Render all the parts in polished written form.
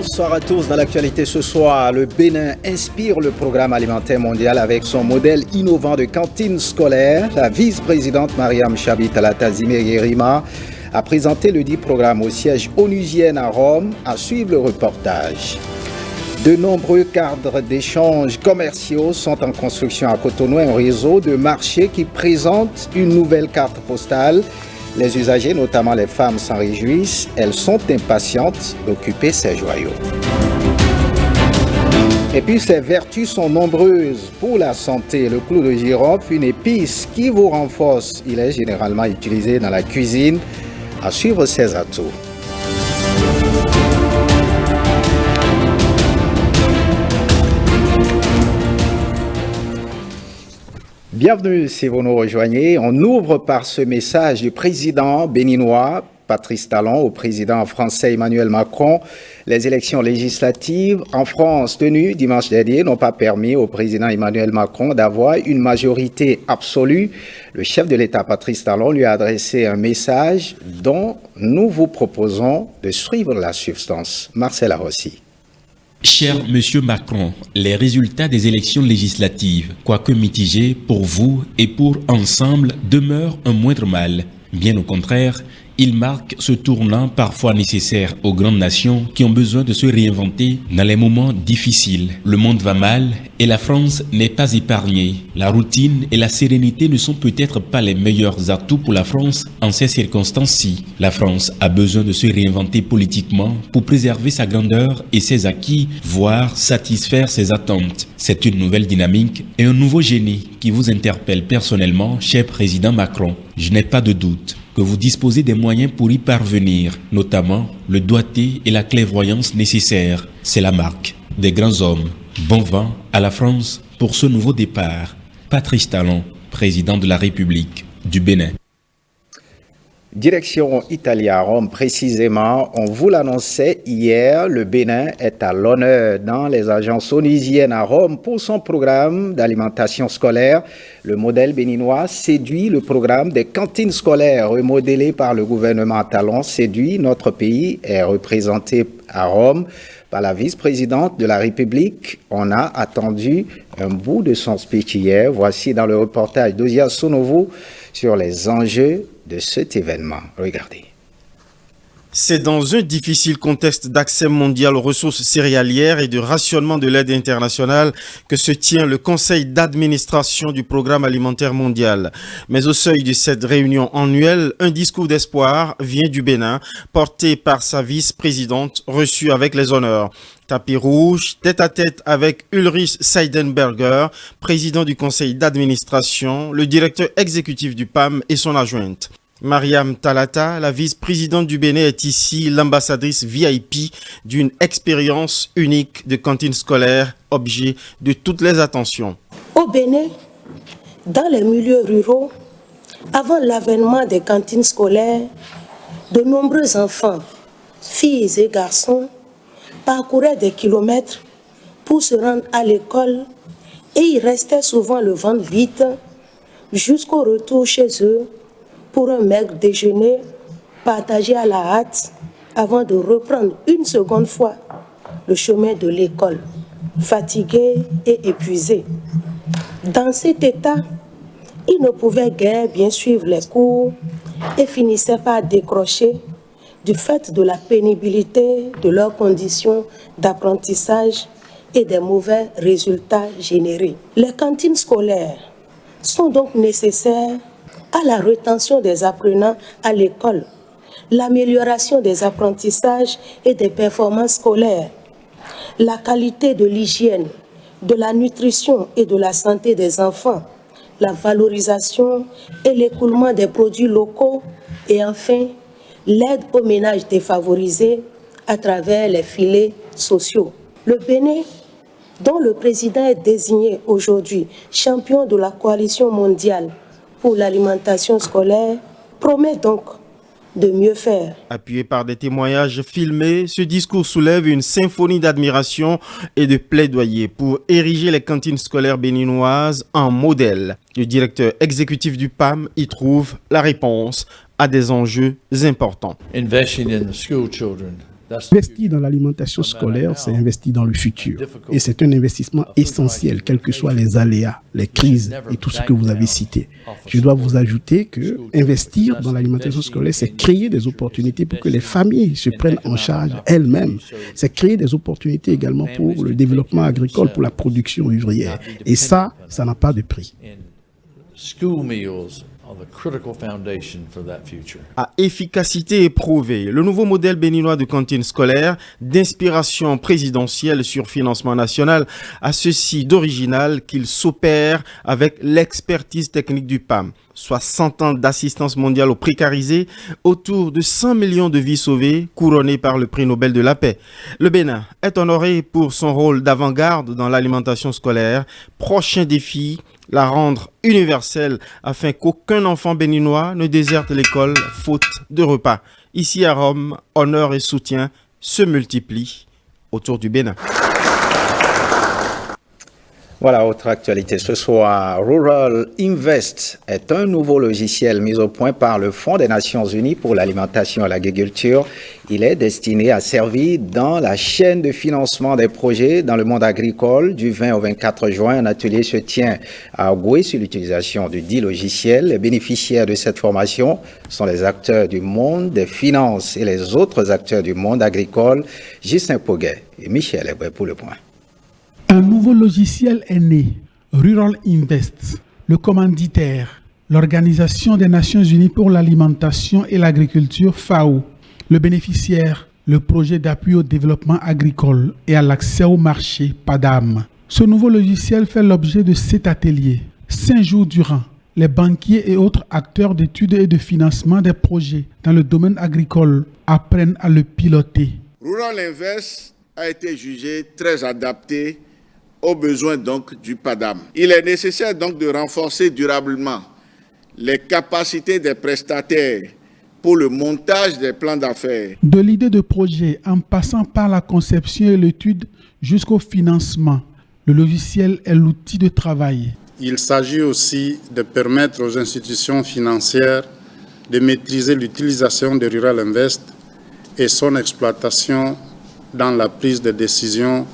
Bonsoir à tous. Dans l'actualité ce soir, le Bénin inspire le programme alimentaire mondial avec son modèle innovant de cantine scolaire. La vice-présidente Mariam Chabi Talata Zimé-Yerima a présenté le dit programme au siège onusien à Rome. À suivre le reportage. De nombreux cadres d'échanges commerciaux sont en construction à Cotonou, un réseau de marchés qui présente une nouvelle carte postale. Les usagers, notamment les femmes, s'en réjouissent. Elles sont impatientes d'occuper ces joyaux. Et puis, ces vertus sont nombreuses pour la santé. Le clou de girofle, une épice qui vous renforce. Il est généralement utilisé dans la cuisine. À suivre ses atouts. Bienvenue si vous nous rejoignez. On ouvre par ce message du président béninois Patrice Talon au président français Emmanuel Macron. Les élections législatives en France tenues dimanche dernier n'ont pas permis au président Emmanuel Macron d'avoir une majorité absolue. Le chef de l'État Patrice Talon lui a adressé un message dont nous vous proposons de suivre la substance. Marcel Arossi. Cher Monsieur Macron, les résultats des élections législatives, quoique mitigés pour vous et pour ensemble, demeurent un moindre mal. Bien au contraire, ils marquent ce tournant parfois nécessaire aux grandes nations qui ont besoin de se réinventer dans les moments difficiles. Le monde va mal et la France n'est pas épargnée. La routine et la sérénité ne sont peut-être pas les meilleurs atouts pour la France en ces circonstances-ci. La France a besoin de se réinventer politiquement pour préserver sa grandeur et ses acquis, voire satisfaire ses attentes. C'est une nouvelle dynamique et un nouveau génie qui vous interpelle personnellement, cher président Macron. Je n'ai pas de doute que vous disposez des moyens pour y parvenir, notamment le doigté et la clairvoyance nécessaires. C'est la marque des grands hommes. Bon vent à la France pour ce nouveau départ. Patrice Talon, président de la République du Bénin. Direction Italie à Rome précisément, on vous l'annonçait hier, le Bénin est à l'honneur dans les agences onusiennes à Rome pour son programme d'alimentation scolaire. Le modèle béninois séduit le programme des cantines scolaires remodélé par le gouvernement Talon. Séduit, notre pays est représenté à Rome par la vice-présidente de la République. On a attendu un bout de son speech hier. Voici dans le reportage d'Ozia Sonovo sur les enjeux de cet événement. Regardez. C'est dans un difficile contexte d'accès mondial aux ressources céréalières et de rationnement de l'aide internationale que se tient le conseil d'administration du programme alimentaire mondial. Mais au seuil de cette réunion annuelle, un discours d'espoir vient du Bénin, porté par sa vice-présidente, reçue avec les honneurs. Tapis rouge, tête-à-tête avec Ulrich Seidenberger, président du conseil d'administration, le directeur exécutif du PAM et son adjointe. Mariam Talata, la vice-présidente du Bénin, est ici l'ambassadrice VIP d'une expérience unique de cantine scolaire, objet de toutes les attentions. Au Bénin, dans les milieux ruraux, avant l'avènement des cantines scolaires, de nombreux enfants, filles et garçons, parcouraient des kilomètres pour se rendre à l'école et y restaient souvent le ventre vide jusqu'au retour chez eux pour un maigre déjeuner partagé à la hâte avant de reprendre une seconde fois le chemin de l'école, fatigués et épuisés. Dans cet état, ils ne pouvaient guère bien suivre les cours et finissaient par décrocher du fait de la pénibilité de leurs conditions d'apprentissage et des mauvais résultats générés. Les cantines scolaires sont donc nécessaires à la rétention des apprenants à l'école, l'amélioration des apprentissages et des performances scolaires, la qualité de l'hygiène, de la nutrition et de la santé des enfants, la valorisation et l'écoulement des produits locaux et enfin l'aide aux ménages défavorisés à travers les filets sociaux. Le Bénin, dont le président est désigné aujourd'hui champion de la coalition mondiale pour l'alimentation scolaire, promet donc de mieux faire. Appuyé par des témoignages filmés, ce discours soulève une symphonie d'admiration et de plaidoyer pour ériger les cantines scolaires béninoises en modèle. Le directeur exécutif du PAM y trouve la réponse à des enjeux importants. Investing in the school children Investir dans l'alimentation scolaire, c'est investir dans le futur. Et c'est un investissement essentiel, quels que soient les aléas, les crises et tout ce que vous avez cité. Je dois vous ajouter que investir dans l'alimentation scolaire, c'est créer des opportunités pour que les familles se prennent en charge elles-mêmes. C'est créer des opportunités également pour le développement agricole, pour la production ouvrière. Et ça n'a pas de prix. À efficacité éprouvée, le nouveau modèle béninois de cantine scolaire, d'inspiration présidentielle sur financement national, a ceci d'original qu'il s'opère avec l'expertise technique du PAM, soit 100 ans d'assistance mondiale aux précarisés, autour de 100 millions de vies sauvées, couronnées par le prix Nobel de la paix. Le Bénin est honoré pour son rôle d'avant-garde dans l'alimentation scolaire. Prochain défi, la rendre universelle afin qu'aucun enfant béninois ne déserte l'école faute de repas. Ici à Rome, honneur et soutien se multiplient autour du Bénin. Voilà, autre actualité ce soir. Rural Invest est un nouveau logiciel mis au point par le Fonds des Nations Unies pour l'alimentation et l'agriculture. Il est destiné à servir dans la chaîne de financement des projets dans le monde agricole. Du 20 au 24 juin, un atelier se tient à Ogoué sur l'utilisation du dit logiciel. Les bénéficiaires de cette formation sont les acteurs du monde des finances et les autres acteurs du monde agricole. Justin Poguet et Michel Eboué pour le point. Un nouveau logiciel est né, Rural Invest, le commanditaire, l'Organisation des Nations Unies pour l'alimentation et l'agriculture FAO, le bénéficiaire, le projet d'appui au développement agricole et à l'accès au marché PADAM. Ce nouveau logiciel fait l'objet de 7 ateliers. 5 jours durant, les banquiers et autres acteurs d'études et de financement des projets dans le domaine agricole apprennent à le piloter. Rural Invest a été jugé très adapté aux besoins donc du PADAM. Il est nécessaire donc de renforcer durablement les capacités des prestataires pour le montage des plans d'affaires. De l'idée de projet en passant par la conception et l'étude jusqu'au financement, le logiciel est l'outil de travail. Il s'agit aussi de permettre aux institutions financières de maîtriser l'utilisation de Rural Invest et son exploitation dans la prise de décision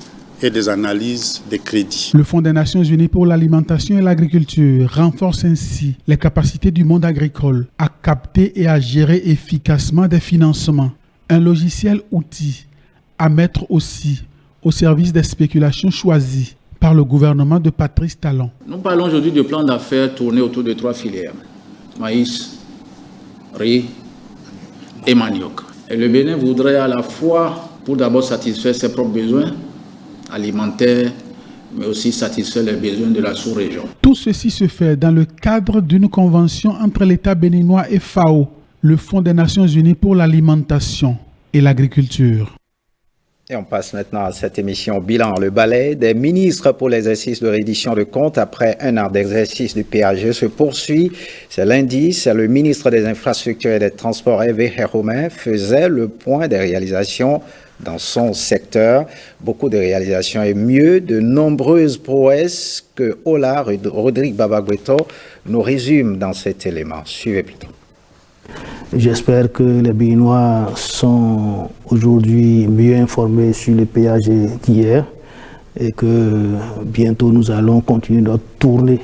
et des analyses de crédit. Le Fonds des Nations Unies pour l'alimentation et l'agriculture renforce ainsi les capacités du monde agricole à capter et à gérer efficacement des financements. Un logiciel outil à mettre aussi au service des spéculations choisies par le gouvernement de Patrice Talon. Nous parlons aujourd'hui de plans d'affaires tournés autour de 3 filières, maïs, riz et manioc. Et le Bénin voudrait à la fois, pour d'abord satisfaire ses propres besoins alimentaires, mais aussi satisfaire les besoins de la sous-région. Tout ceci se fait dans le cadre d'une convention entre l'État béninois et FAO, le Fonds des Nations Unies pour l'alimentation et l'agriculture. Et on passe maintenant à cette émission bilan, le balai des ministres pour l'exercice de reddition de comptes après un an d'exercice du PAG se poursuit. C'est lundi, c'est le ministre des Infrastructures et des Transports, Hervé Héromain, faisait le point des réalisations dans son secteur. Beaucoup de réalisations et mieux, de nombreuses prouesses que Ola Rodrigue Babagüeto nous résume dans cet élément. Suivez plutôt. J'espère que les Béninois sont aujourd'hui mieux informés sur le PAG qu'hier et que bientôt nous allons continuer notre tournée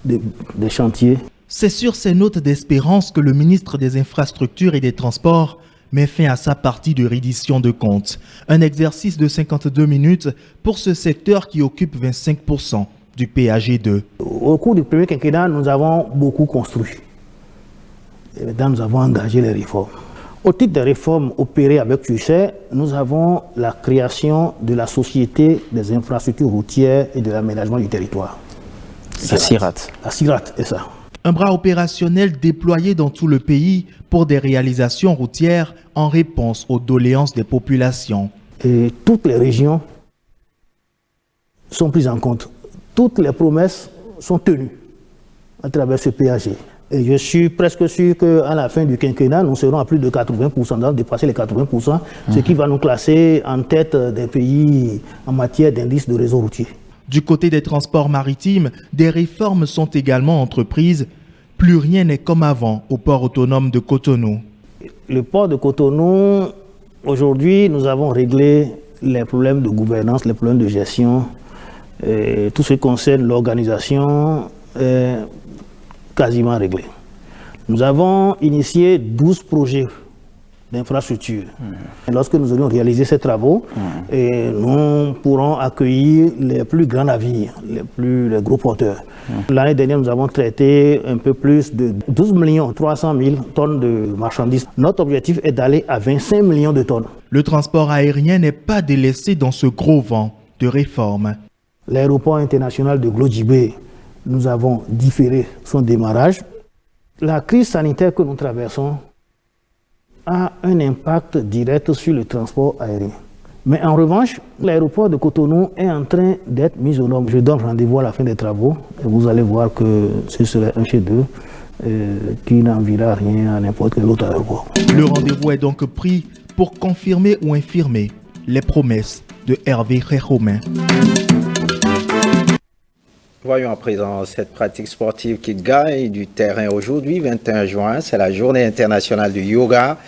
des chantiers. C'est sur ces notes d'espérance que le ministre des Infrastructures et des Transports met fin à sa partie de reddition de comptes. Un exercice de 52 minutes pour ce secteur qui occupe 25% du PAG2. Au cours du premier quinquennat, nous avons beaucoup construit. Et maintenant, nous avons engagé les réformes. Au titre des réformes opérées avec succès, nous avons la création de la Société des infrastructures routières et de l'aménagement du territoire. La CIRAT. La CIRAT, c'est ça. Un bras opérationnel déployé dans tout le pays pour des réalisations routières en réponse aux doléances des populations. Et toutes les régions sont prises en compte. Toutes les promesses sont tenues à travers ce PAG. Et je suis presque sûr qu'à la fin du quinquennat, nous serons à plus de 80%, nous allons dépasser les 80%, ce qui va nous classer en tête des pays en matière d'indice de réseau routier. Du côté des transports maritimes, des réformes sont également entreprises. Plus rien n'est comme avant au port autonome de Cotonou. Le port de Cotonou, Aujourd'hui, nous avons réglé les problèmes de gouvernance, les problèmes de gestion, tout ce qui concerne l'organisation est quasiment réglé. Nous avons initié 12 projets d'infrastructure. Lorsque nous allons réaliser ces travaux, nous pourrons accueillir les plus grands navires, les gros porteurs. L'année dernière, nous avons traité un peu plus de 12 300 000 tonnes de marchandises. Notre objectif est d'aller à 25 millions de tonnes. Le transport aérien n'est pas délaissé dans ce gros vent de réforme. L'aéroport international de Glodjibé, nous avons différé son démarrage. La crise sanitaire que nous traversons a un impact direct sur le transport aérien. Mais en revanche, l'aéroport de Cotonou est en train d'être mis aux normes. Je donne rendez-vous à la fin des travaux et vous allez voir que ce serait un chef-d'œuvre qui n'enviera rien à n'importe quel autre aéroport. Le rendez-vous est donc pris pour confirmer ou infirmer les promesses de Hervé Réromain. Voyons à présent cette pratique sportive qui gagne du terrain aujourd'hui, 21 juin, c'est la journée internationale du yoga.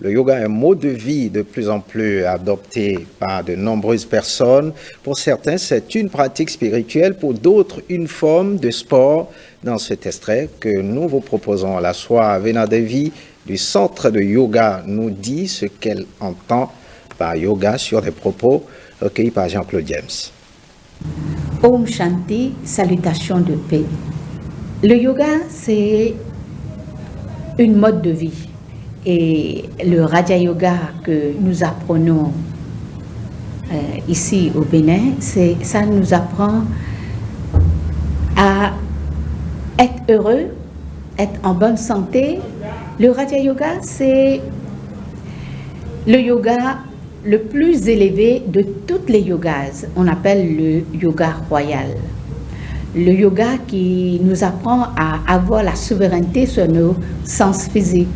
Le yoga est un mode de vie de plus en plus adopté par de nombreuses personnes. Pour certains, c'est une pratique spirituelle, pour d'autres, une forme de sport. Dans cet extrait que nous vous proposons, la Soie Venadevi du centre de yoga nous dit ce qu'elle entend par yoga sur des propos recueillis par Jean-Claude James. Om Shanti, salutations de paix. Le yoga, c'est une mode de vie. Et le Raja Yoga que nous apprenons ici au Bénin, ça nous apprend à être heureux, être en bonne santé. Le Raja Yoga, c'est le yoga le plus élevé de toutes les yogas. On appelle le yoga royal. Le yoga qui nous apprend à avoir la souveraineté sur nos sens physiques.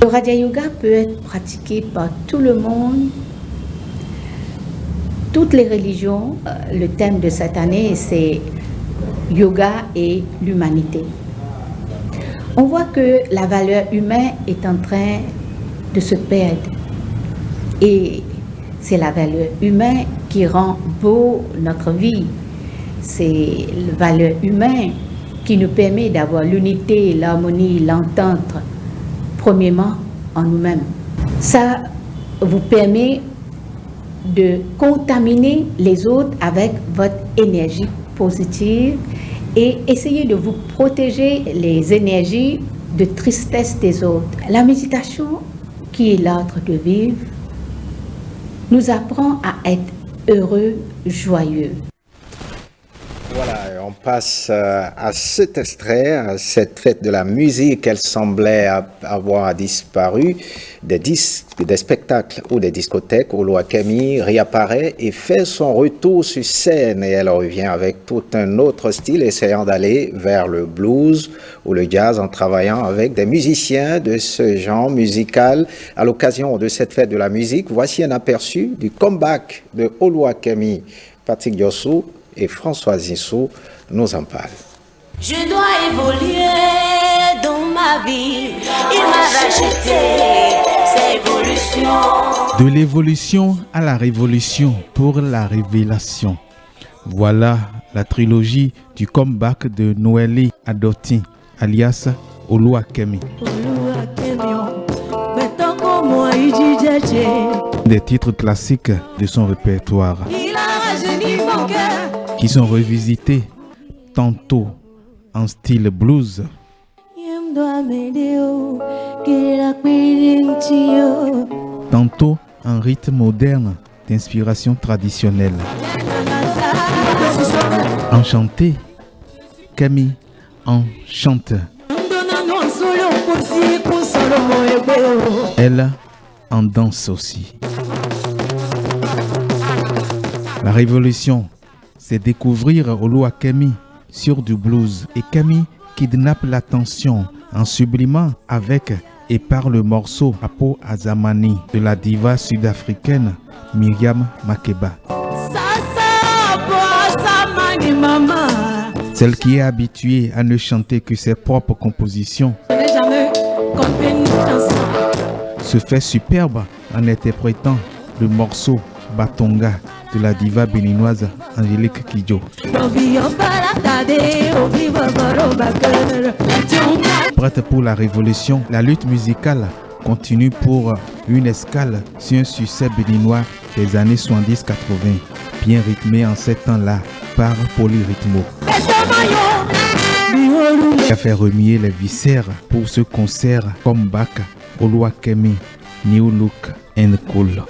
Le Raja Yoga peut être pratiqué par tout le monde, toutes les religions. Le thème de cette année, c'est yoga et l'humanité. On voit que la valeur humaine est en train de se perdre. Et c'est la valeur humaine qui rend beau notre vie. C'est la valeur humaine qui nous permet d'avoir l'unité, l'harmonie, l'entente, premièrement en nous-mêmes. Ça vous permet de contaminer les autres avec votre énergie positive et essayer de vous protéger les énergies de tristesse des autres. La méditation, qui est l'art de vivre, nous apprend à être heureux, joyeux. Voilà, on passe à cet extrait, à cette fête de la musique. Elle semblait avoir disparu. Des spectacles ou des discothèques. Oluwakemi réapparaît et fait son retour sur scène. Et elle revient avec tout un autre style, essayant d'aller vers le blues ou le jazz en travaillant avec des musiciens de ce genre musical. À l'occasion de cette fête de la musique, voici un aperçu du comeback de Oluwakemi. Patrick Diossou et Françoise Zissou nous en parlent. Je dois évoluer dans ma vie, il m'a racheté, c'est évolution. De l'évolution à la révolution pour la révélation. Voilà la trilogie du comeback de Noélie Adoti, alias Oluwakemi. Des titres classiques de son répertoire qui sont revisités tantôt en style blues, tantôt en rythme moderne d'inspiration traditionnelle. Enchantée, Camille enchante. Elle en danse aussi. La révolution, c'est découvrir Oluwakemi sur du blues. Et Kemi kidnappe l'attention en sublimant avec et par le morceau Apo Azamani de la diva sud-africaine Myriam Makeba. Celle qui est habituée à ne chanter que ses propres compositions se fait superbe en interprétant le morceau Batonga de la diva béninoise Angélique Kidjo. Prête pour la révolution, la lutte musicale continue pour une escale sur un succès béninois des années 70-80, bien rythmé en ces temps-là par Polyrythmo. Qui a fait remuer les viscères pour ce concert comme Baka, Oluwakemi, New Look and Cool.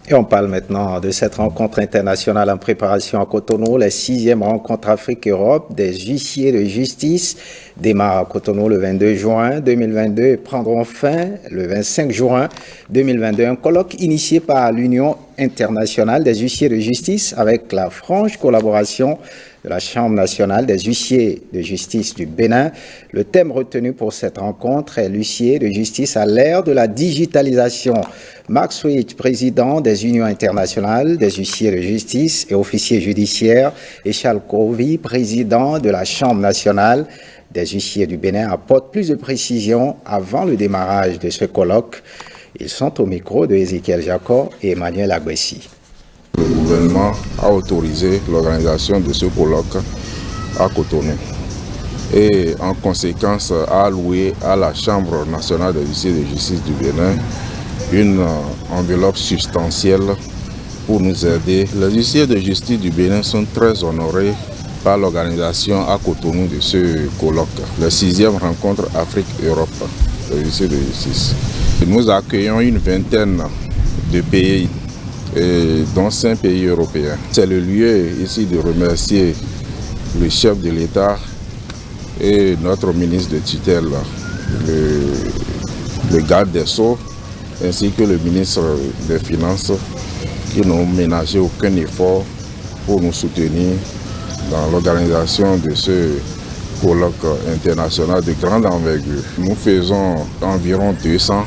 Et on parle maintenant de cette rencontre internationale en préparation à Cotonou, la 6e rencontre Afrique-Europe des huissiers de justice démarre à Cotonou le 22 juin 2022 et prendront fin le 25 juin 2022. Un colloque initié par l'Union internationale des huissiers de justice avec la franche collaboration de la Chambre nationale des huissiers de justice du Bénin. Le thème retenu pour cette rencontre est l'huissier de justice à l'ère de la digitalisation. Mark Switch, président des unions internationales des huissiers de justice et officiers judiciaires, et Charles Kovi, président de la Chambre nationale des huissiers du Bénin, apportent plus de précisions avant le démarrage de ce colloque. Ils sont au micro de Ezekiel Jacob et Emmanuel Agbessi. Le gouvernement a autorisé l'organisation de ce colloque à Cotonou et en conséquence a alloué à la Chambre nationale des huissiers de justice du Bénin une enveloppe substantielle pour nous aider. Les huissiers de justice du Bénin sont très honorés par l'organisation à Cotonou de ce colloque, la 6e rencontre Afrique-Europe des huissiers de justice. Nous accueillons une vingtaine de pays, dont 5 pays européens. C'est le lieu ici de remercier le chef de l'État et notre ministre de tutelle, le garde des Sceaux, ainsi que le ministre des Finances, qui n'ont ménagé aucun effort pour nous soutenir dans l'organisation de ce colloque international de grande envergure. Nous faisons environ 200.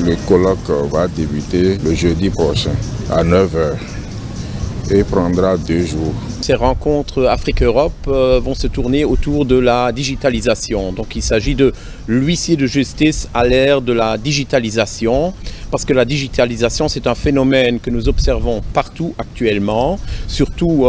Le colloque va débuter le jeudi prochain à 9h et prendra 2 jours. Ces rencontres Afrique-Europe vont se tourner autour de la digitalisation. Donc il s'agit de l'huissier de justice à l'ère de la digitalisation, parce que la digitalisation c'est un phénomène que nous observons partout actuellement, surtout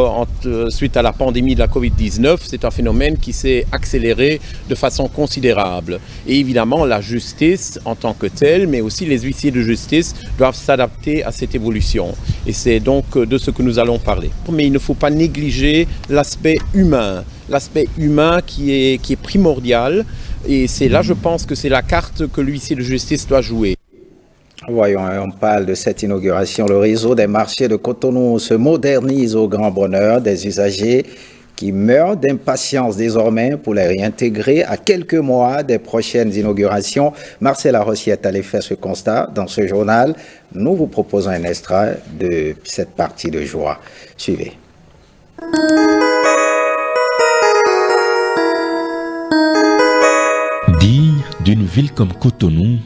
suite à la pandémie de la Covid-19, c'est un phénomène qui s'est accéléré de façon considérable. Et évidemment la justice en tant que telle, mais aussi les huissiers de justice doivent s'adapter à cette évolution. Et c'est donc de ce que nous allons parler. Mais il ne faut pas négliger l'aspect humain qui est primordial. Et c'est là, je pense que c'est la carte que l'huissier de justice doit jouer. Voyons, on parle de cette inauguration. Le réseau des marchés de Cotonou se modernise au grand bonheur des usagers qui meurent d'impatience désormais pour les réintégrer à quelques mois des prochaines inaugurations. Marcella Rossi est allé faire ce constat dans ce journal. Nous vous proposons un extrait de cette partie de joie. Suivez. Digne d'une ville comme Cotonou,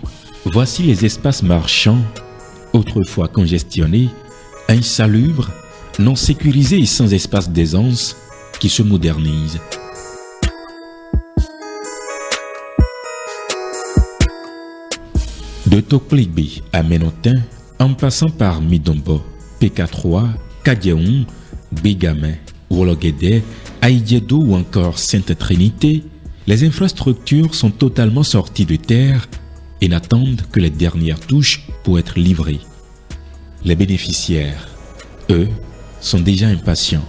voici les espaces marchands, autrefois congestionnés, insalubres, non sécurisés et sans espace d'aisance, qui se modernisent. De Toklibi à Ménotin, en passant par Midombo, PK3, Kadjeoun, Bégamin, Wologede, Aïdiedo ou encore Sainte-Trinité, les infrastructures sont totalement sorties de terre et n'attendent que les dernières touches pour être livrées. Les bénéficiaires, eux, sont déjà impatients.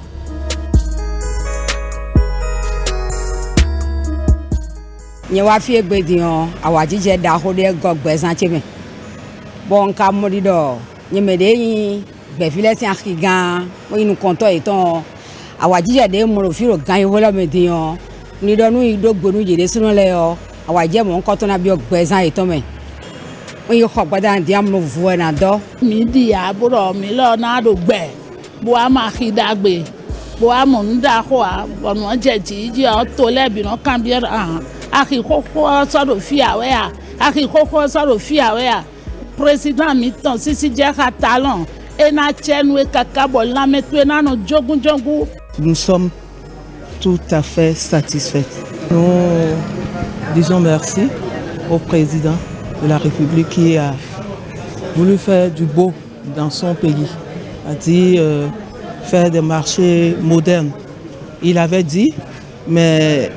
Président Miton Sisi Diaka Talon et na Chenwe Kakabo Lametwe Nano Jogun Jongu. Nous sommes tout à fait satisfaite. Nous disons merci au président de la République qui a voulu faire du beau dans son pays, a dit faire des marchés modernes. Il avait dit, mais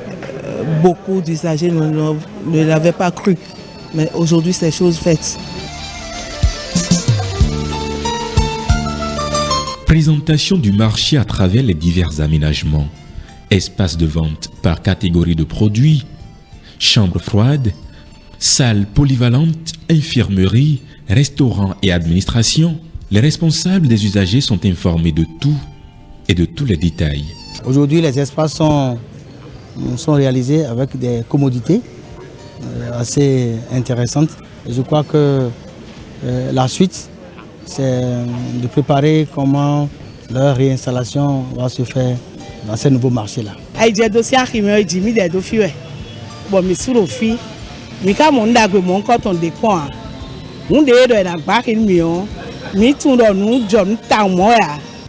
beaucoup d'usagers ne l'avaient pas cru. Mais aujourd'hui, c'est chose faite. Présentation du marché à travers les divers aménagements. Espace de vente par catégorie de produits, chambre froide, salle polyvalente, infirmerie, restaurant et administration. Les responsables des usagers sont informés de tout et de tous les détails. Aujourd'hui, les espaces sont réalisés avec des commodités assez intéressantes. Et je crois que la suite, c'est de préparer comment leur réinstallation va se faire dans ces nouveaux marchés-là.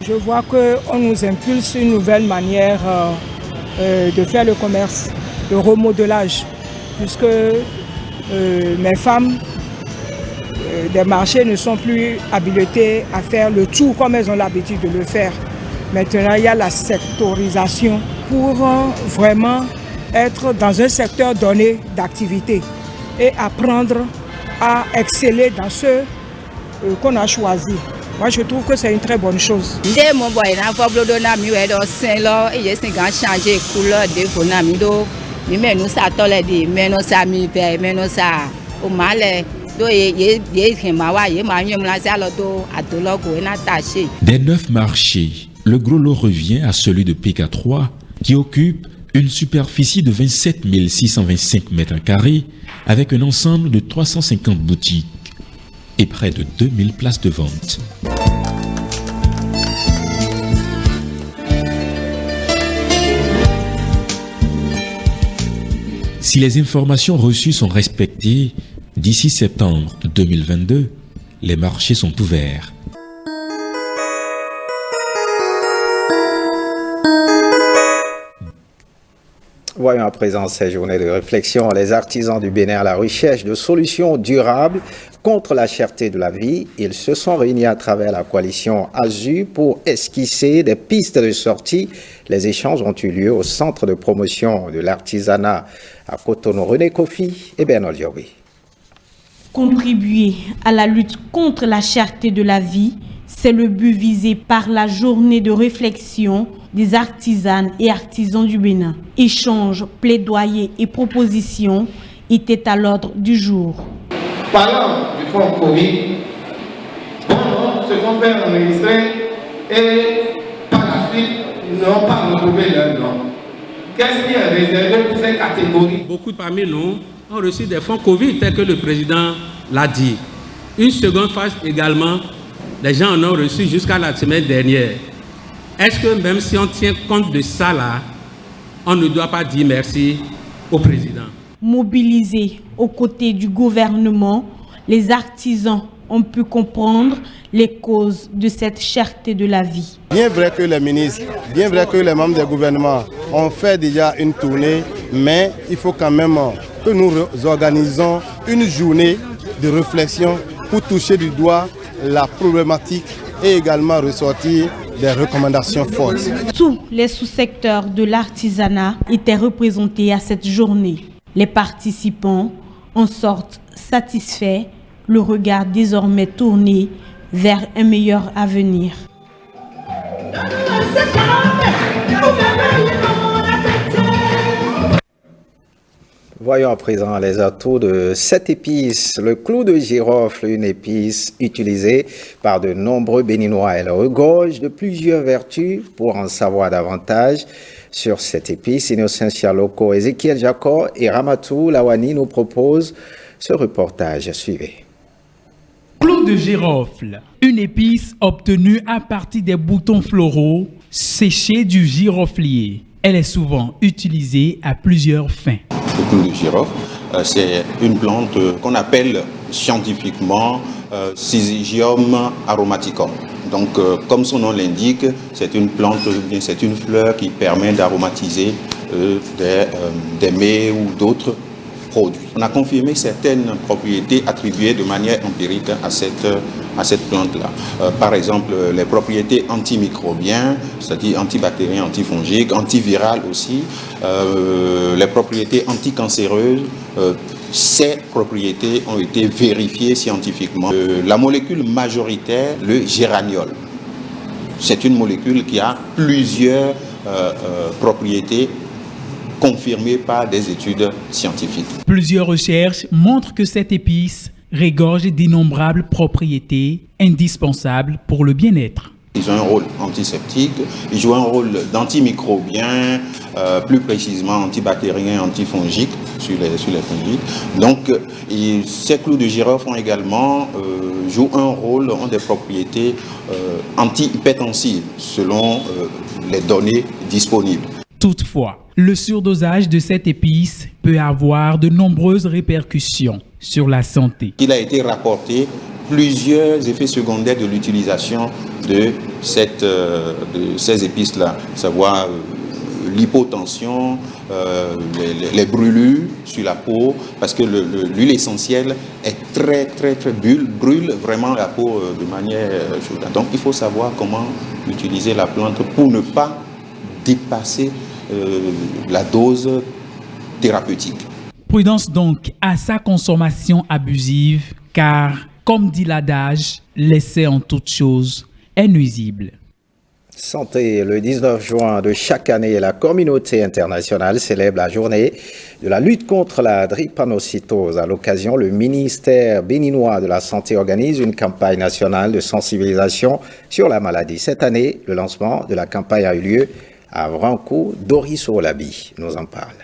Je vois qu'on nous impulse une nouvelle manière de faire le commerce, le remodelage, puisque mes femmes des marchés ne sont plus habilitées à faire le tout comme elles ont l'habitude de le faire. Maintenant, il y a la sectorisation pour vraiment être dans un secteur donné d'activité et apprendre à exceller dans ce qu'on a choisi. Moi, je trouve que c'est une très bonne chose. Des 9 marchés, le gros lot revient à celui de PK3 qui occupe une superficie de 27 625 mètres carrés avec un ensemble de 350 boutiques et près de 2000 places de vente. Si les informations reçues sont respectées, d'ici septembre 2022, les marchés sont ouverts. Voyons à présent ces journées de réflexion. Les artisans du Bénin à la recherche de solutions durables contre la cherté de la vie. Ils se sont réunis à travers la coalition AZU pour esquisser des pistes de sortie. Les échanges ont eu lieu au centre de promotion de l'artisanat à Cotonou. René Kofi et Bernard Diori. Contribuer à la lutte contre la cherté de la vie, c'est le but visé par la journée de réflexion des artisanes et artisans du Bénin. Échanges, plaidoyers et propositions étaient à l'ordre du jour. Parlant du fonds Covid, bon nombre se sont fait enregistrer et par la suite n'ont pas retrouvé leur nom. Qu'est-ce qui est réservé pour ces catégories? Beaucoup parmi nous ont reçu des fonds Covid, tel que le président l'a dit. Une seconde phase également, les gens en ont reçu jusqu'à la semaine dernière. Est-ce que même si on tient compte de ça là, on ne doit pas dire merci au président? Mobilisés aux côtés du gouvernement, les artisans ont pu comprendre les causes de cette cherté de la vie. Bien vrai que les ministres, bien vrai que les membres du gouvernement ont fait déjà une tournée, mais il faut quand même que nous organisons une journée de réflexion pour toucher du doigt la problématique et également ressortir des recommandations fortes. Tous les sous-secteurs de l'artisanat étaient représentés à cette journée. Les participants en sortent satisfaits, le regard désormais tourné vers un meilleur avenir. Voyons à présent les atouts de cette épice. Le clou de girofle, une épice utilisée par de nombreux Béninois. Elle regorge de plusieurs vertus. Pour en savoir davantage sur cette épice, Innocent Loko, Ezekiel Jacob et Ramatou Lawani nous proposent ce reportage. Suivez. Clou de girofle, une épice obtenue à partir des boutons floraux séchés du giroflier. Elle est souvent utilisée à plusieurs fins. Le clou de girofle, c'est une plante qu'on appelle scientifiquement Syzygium aromaticum. Donc, comme son nom l'indique, c'est une plante, bien c'est une fleur qui permet d'aromatiser des mets ou d'autres produits. On a confirmé certaines propriétés attribuées de manière empirique à cette plante-là. Par exemple, les propriétés antimicrobiennes, c'est-à-dire antibactériennes, antifongiques, antivirales aussi, les propriétés anticancéreuses. Ces propriétés ont été vérifiées scientifiquement. La molécule majoritaire, le géraniol, c'est une molécule qui a plusieurs propriétés confirmées par des études scientifiques. Plusieurs recherches montrent que cette épice regorge d'innombrables propriétés indispensables pour le bien-être. Ils ont un rôle antiseptique, ils jouent un rôle d'antimicrobien, plus précisément antibactérien, antifongique sur les fongiques. Donc, ces clous de girofle jouent un rôle, ont des propriétés anti-hypertensives selon les données disponibles. Toutefois, le surdosage de cette épice peut avoir de nombreuses répercussions sur la santé. Il a été rapporté plusieurs effets secondaires de l'utilisation de ces épices-là, à savoir l'hypotension, les brûlures sur la peau, parce que l'huile essentielle est très brûle vraiment la peau de manière chaude. Donc il faut savoir comment utiliser la plante pour ne pas dépasser la dose thérapeutique. Prudence donc à sa consommation abusive, car, comme dit l'adage, l'essai en toute chose est nuisible. Santé, le 19 juin de chaque année, la communauté internationale célèbre la journée de la lutte contre la drépanocytose. À l'occasion, le ministère béninois de la Santé organise une campagne nationale de sensibilisation sur la maladie. Cette année, le lancement de la campagne a eu lieu à Vranco. Doris Olabi nous en parle.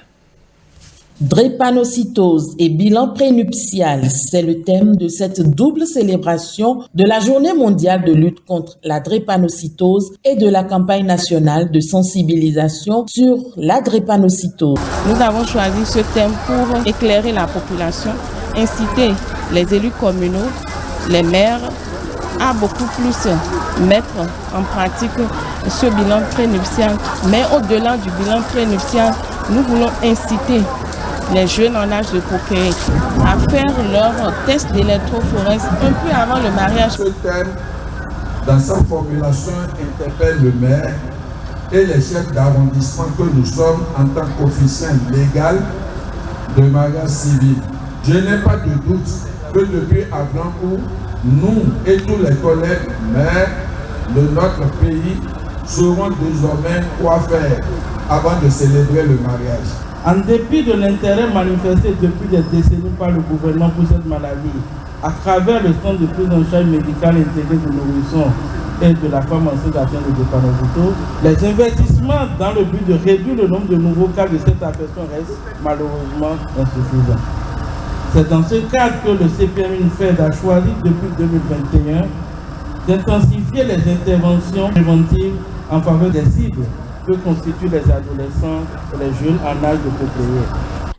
Drépanocytose et bilan prénuptial, c'est le thème de cette double célébration de la Journée mondiale de lutte contre la drépanocytose et de la campagne nationale de sensibilisation sur la drépanocytose. Nous avons choisi ce thème pour éclairer la population, inciter les élus communaux, les maires à beaucoup plus mettre en pratique ce bilan prénuptial. Mais au-delà du bilan prénuptial, nous voulons inciter les jeunes en âge de procréer à faire leur test d'électrophorèse un peu avant le mariage. Ce thème, dans sa formulation, interpelle le maire et les chefs d'arrondissement que nous sommes en tant qu'officiers légal de mariage civil. Je n'ai pas de doute que depuis avant où nous et tous les collègues maires de notre pays sauront désormais quoi faire avant de célébrer le mariage. En dépit de l'intérêt manifesté depuis des décennies par le gouvernement pour cette maladie, à travers le centre de prise en charge médicale intégrée de nourrissons et de la femme enceinte atteinte de drépanocytose, les investissements dans le but de réduire le nombre de nouveaux cas de cette affection restent malheureusement insuffisants. C'est dans ce cadre que le CPM UNFED a choisi depuis 2021 d'intensifier les interventions préventives en faveur des cibles que constituent les adolescents et les jeunes en âge de procréer.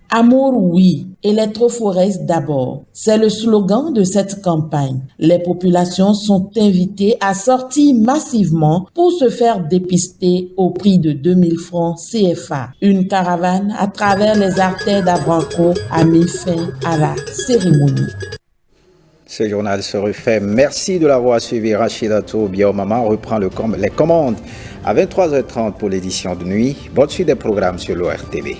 Amour, oui, électrophorèse d'abord. C'est le slogan de cette campagne. Les populations sont invitées à sortir massivement pour se faire dépister au prix de 2000 francs CFA. Une caravane à travers les artères d'Avranco a mis fin à la cérémonie. Ce journal se refait. Merci de l'avoir suivi. Rachidatou Biaomama reprend les commandes à 23h30 pour l'édition de nuit. Bonne suite des programmes sur l'ORTV.